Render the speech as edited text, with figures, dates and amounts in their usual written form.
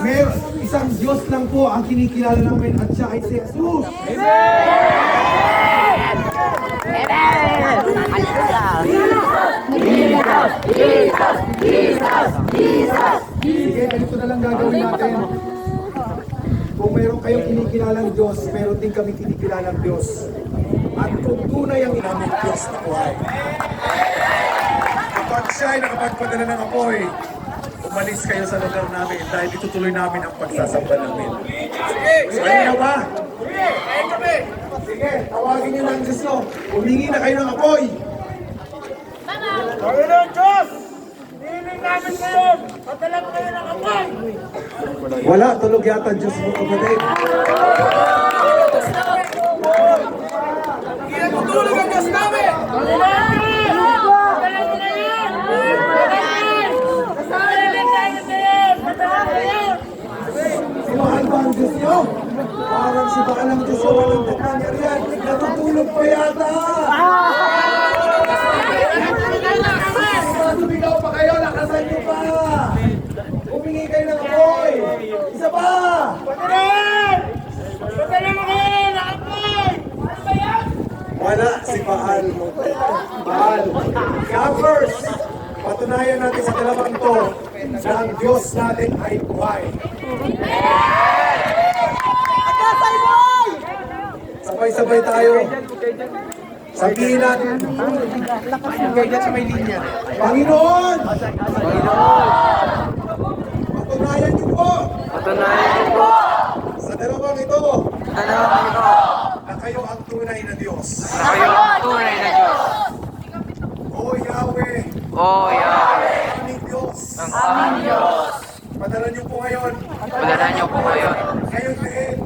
May isang Diyos lang po ang kinikilala namin at siya ay si Jesus. Sige, ganito na lang gagawin natin. Kung mayroon kayong kinikilalang Diyos, meron din kami kinikilalang Diyos. At kung tunay ang inaming Diyos na buhay. Kapag siya ay nakapagpadala ng apoy, umalis kayo sa lugar namin dahil itutuloy namin ang pagsasamba namin. So, ayun na ba? Sige, tawagin niyo ng Diyos nyo. Humingi na kayo ng apoy. Panginoon Diyos, hiling namin ngayon, padala mo kayo ng apoy. Wala, tulog yata Diyos mo kapatid. Pinagtutulog ang Diyos namin! Padala mo ngayon! Hiling namin ngayon, padala mo ngayon! Si Mahal ba ang Diyos nyo? Parang si Bakal ang Diyos nyo, walang kapangyarihan. Natutulog pa yata! Sumigaw pa kayo, lakasan nyo pa! Humingi kayo ng apoy! Isa pa! Panginoon! Padala mo ngayon ng apoy! Ano ba yan? Wala si Baal. Baal. Gappers! Patunayan natin sa dalawang to na ang Diyos natin ay buhay. Sabay-sabay tayo. Sabihin natin. Panginoon! Patunayan niyo po sa dalawang ito na kayo ang tunay na Diyos. O Yahweh, aming Diyos. Padala niyo po ngayon. Ngayon din.